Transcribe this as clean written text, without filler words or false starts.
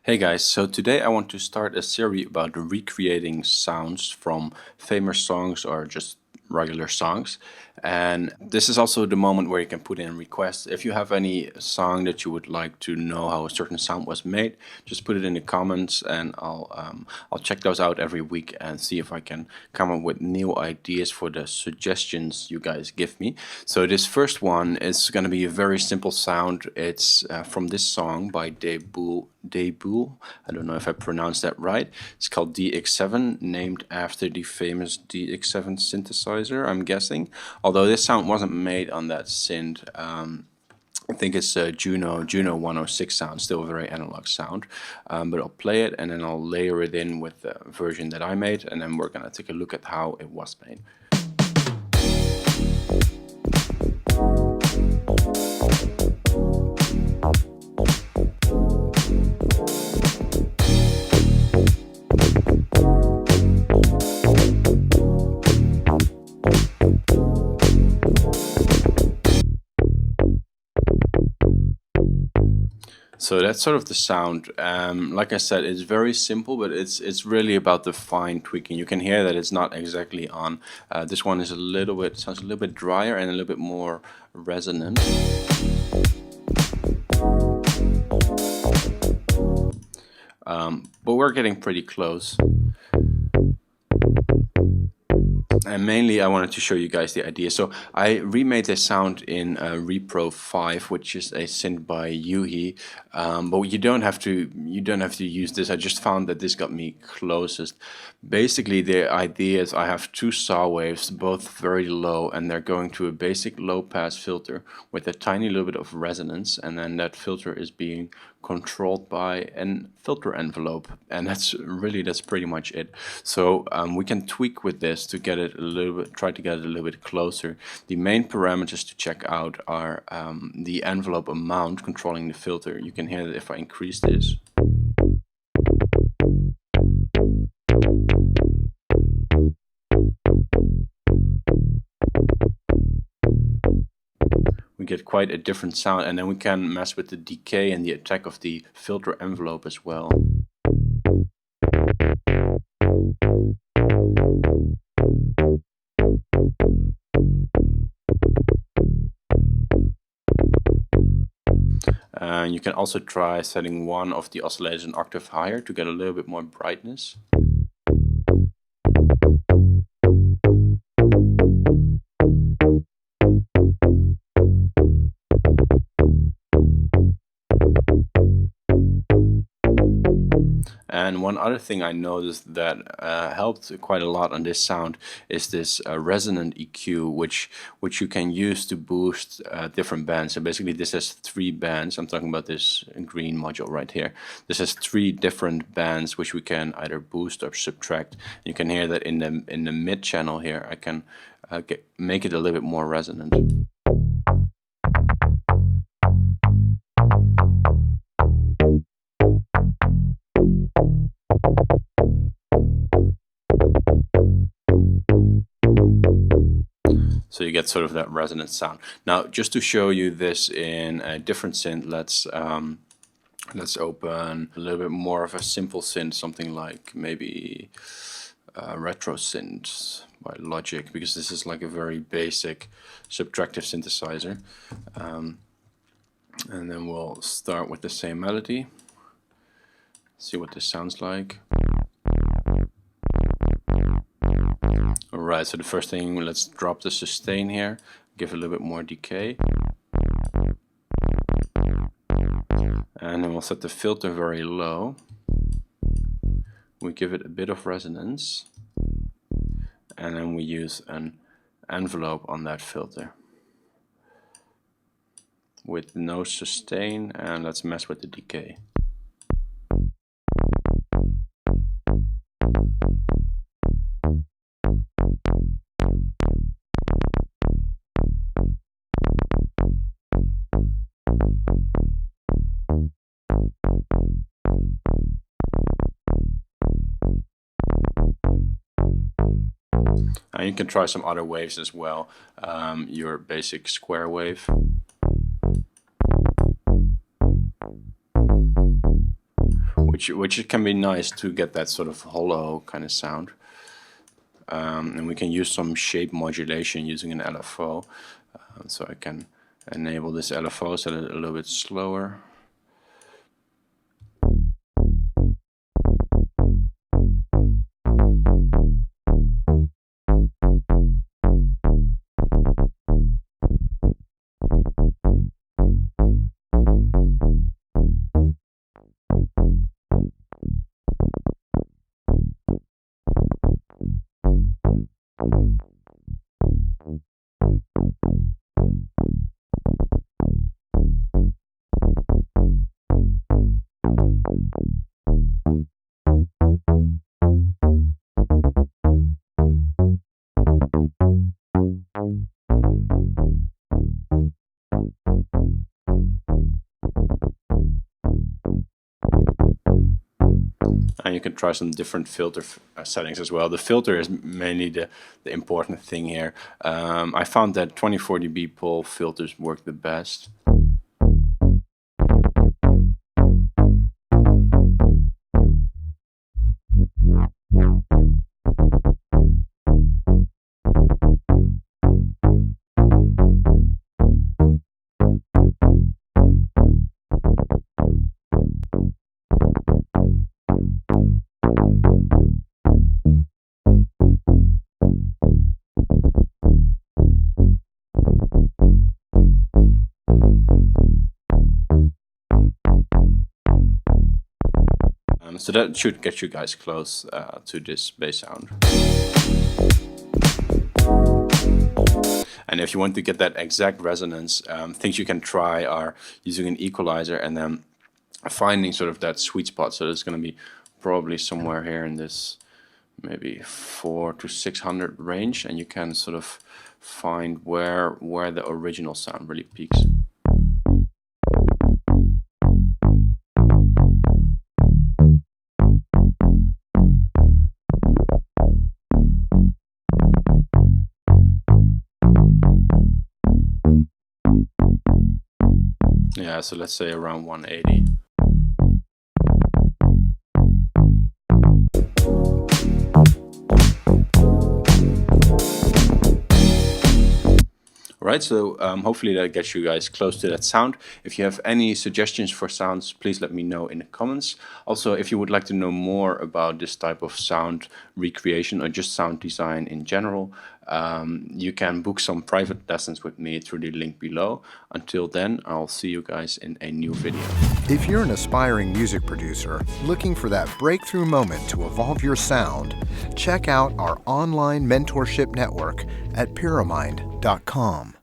Hey guys, so today I want to start a series about recreating sounds from famous songs or just regular songs. And this is also the moment where you can put in requests. If you have any song that you would like to know how a certain sound was made, just put it in the comments and I'll check those out every week and see if I can come up with new ideas for the suggestions you guys give me. So this first one is going to be a very simple sound. It's from this song by Daebull. I don't know if I pronounced that right. It's called DX7, named after the famous DX7 synthesizer, I'm guessing. Although this sound wasn't made on that synth. I think it's a Juno 106 sound, still a very analog sound. But I'll play it and then I'll layer it in with the version that I made, and then we're gonna take a look at how it was made. So that's sort of the sound. Like I said, it's very simple, but it's really about the fine tweaking. You can hear that it's not exactly on. This one is sounds a little bit drier and a little bit more resonant. But we're getting pretty close. And mainly I wanted to show you guys the idea. So I remade this sound in Repro 5, which is a synth by Yuhi. But you don't have to use this. I just found that this got me closest. Basically the idea is I have two saw waves, both very low, and they're going to a basic low pass filter with a tiny little bit of resonance, and then that filter is being controlled by an filter envelope, and that's pretty much it. So we can tweak with this to get it a little bit, try to get it a little bit closer. The main parameters to check out are the envelope amount controlling the filter. You can hear that if I increase this, we get quite a different sound, and then we can mess with the decay and the attack of the filter envelope as well. You can also try setting one of the oscillators an octave higher to get a little bit more brightness. And one other thing I noticed that helped quite a lot on this sound is this resonant EQ, which you can use to boost different bands. So basically this has 3 bands. I'm talking about this green module right here. This has 3 different bands which we can either boost or subtract. You can hear that in the mid channel here I can make it a little bit more resonant. So you get sort of that resonant sound. Now, just to show you this in a different synth, let's open a little bit more of a simple synth, something like maybe retro synth by Logic, because this is like a very basic subtractive synthesizer. And then we'll start with the same melody. See what this sounds like. Alright, so the first thing, let's drop the sustain here, give a little bit more decay. And then we'll set the filter very low. We give it a bit of resonance. And then we use an envelope on that filter with no sustain, and let's mess with the decay. You can try some other waves as well. Your basic square wave. which can be nice to get that sort of hollow kind of sound. And we can use some shape modulation using an LFO. So I can enable this LFO, set it a little bit slower. And you can try some different filter settings as well. The filter is mainly the important thing here. I found that 24 dB Poel filters work the best. So that should get you guys close to this bass sound. And if you want to get that exact resonance, things you can try are using an equalizer and then finding sort of that sweet spot. So it's going to be probably somewhere here in this maybe 400 to 600 range, and you can sort of find where the original sound really peaks. Yeah, so let's say around 180. Right, so hopefully that gets you guys close to that sound. If you have any suggestions for sounds, please let me know in the comments. Also, if you would like to know more about this type of sound recreation or just sound design in general, you can book some private lessons with me through the link below. Until then, I'll see you guys in a new video. If you're an aspiring music producer looking for that breakthrough moment to evolve your sound, check out our online mentorship network at Pyramind.com.